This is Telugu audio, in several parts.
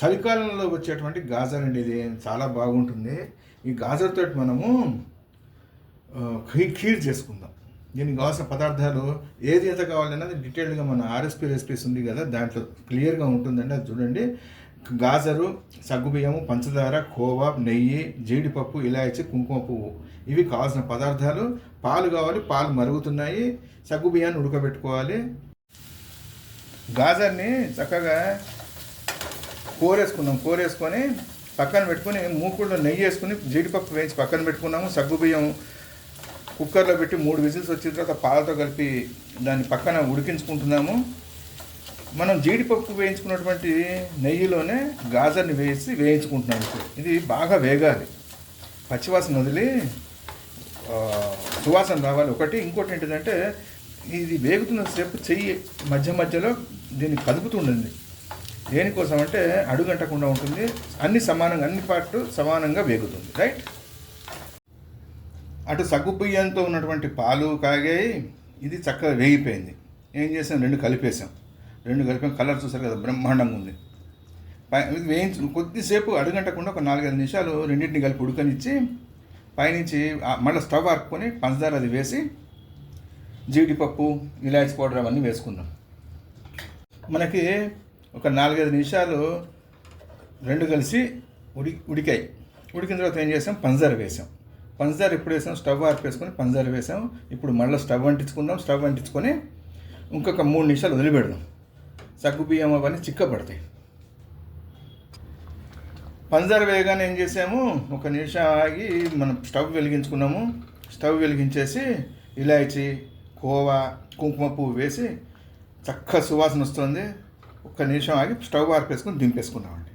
చలికాలంలో వచ్చేటువంటి గాజర్ అండి. ఇది చాలా బాగుంటుంది. ఈ గాజర్ తోటి మనము ఖీర్ చేసుకుందాం. దీనికి కావాల్సిన పదార్థాలు ఏది ఎంత కావాలన్నది డీటెయిల్డ్గా మన ఆర్ఎస్పీ రెసిపీస్ ఉంది కదా, దాంట్లో క్లియర్గా ఉంటుందండి. అది చూడండి. గాజరు, సగ్గుబియ్యము, పంచదార, కోవా, నెయ్యి, జీడిపప్పు, ఇలాచి, కుంకుమ పువ్వు, ఇవి కావాల్సిన పదార్థాలు. పాలు కావాలి, పాలు మరుగుతున్నాయి. సగ్గుబియ్యాన్ని ఉడకబెట్టుకోవాలి. గాజర్ని చక్కగా కూరేసుకొని పక్కన పెట్టుకొని, మూకుడులో నెయ్యి వేసుకుని జీడిపప్పు వేయించి పక్కన పెట్టుకున్నాము. సగ్గుబియ్యం కుక్కర్లో పెట్టి 3 విజిల్స్ వచ్చిన తర్వాత పాలతో కలిపి దాన్ని పక్కన ఉడికించుకుంటున్నాము. మనం జీడిపప్పు వేయించుకున్నటువంటి నెయ్యిలోనే గాజర్ని వేయించుకుంటున్నాము. ఇది బాగా వేగాలి, పచ్చివాసన వదిలి సువాసన రావాలి ఒకటి. ఇంకోటి ఏంటిదంటే, ఇది వేగుతున్న సేపు చెయ్యి మధ్యలో దీన్ని కదుపుతుండండి. దేనికోసం అంటే అడుగంటకుండా ఉంటుంది, అన్ని పార్ట్లు సమానంగా వేగుతుంది. రైట్. అటు సగ్గుబియ్యంతో ఉన్నటువంటి పాలు కాగాయి, ఇది చక్కగా వేగిపోయింది. ఏం చేసాం, 2 కలిపాం. కలర్ చూసారు కదా, బ్రహ్మాండంగా ఉంది. కొద్దిసేపు అడుగంటకుండా ఒక 4-5 నిమిషాలు రెండింటిని కలిపి ఉడకనిచ్చి పైనుంచి మళ్ళీ స్టవ్ ఆర్పుకొని పంచదార అది వేసి జీడిపప్పు, ఇలాచి పౌడర్ అవన్నీ వేసుకుందాం. మనకి ఒక 4-5 నిమిషాలు 2 కలిసి ఉడికాయి. ఉడికిన తర్వాత ఏం చేసాం, పంచదార ఎప్పుడు వేసాం, స్టవ్ ఆర్పేసుకొని పంచదార వేసాం. ఇప్పుడు మళ్ళీ స్టవ్ అంటించుకొని ఇంకొక 3 నిమిషాలు వదిలిపెడదాం. సగ్గుబియ్యం అవన్నీ చిక్కబడతాయి. పంచదార వేయగానే ఏం చేసాము, 1 నిమిషం ఆగి మనం స్టవ్ వెలిగించేసి ఇలాచి, కోవా, కుంకుమ పువ్వు వేసి చక్కగా సువాసన వస్తుంది. 1 నిమిషం ఆగి స్టవ్ ఆర్పేసుకొని దింపేసుకున్నామండి.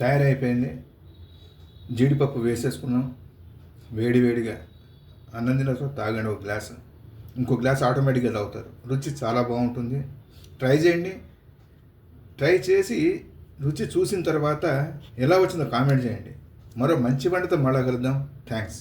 తయారైపోయింది. జీడిపప్పు వేసేసుకున్నాం. వేడిగా అన్నం తిన్న తర్వాత తాగండి ఒక గ్లాసు. ఇంకో గ్లాస్ ఆటోమేటిక్గా తాగుతారు. రుచి చాలా బాగుంటుంది. ట్రై చేయండి. ట్రై చేసి రుచి చూసిన తర్వాత ఎలా వచ్చిందో కామెంట్ చేయండి. మరో మంచి వంటతో మళ్ళా కలుద్దాం. థ్యాంక్స్.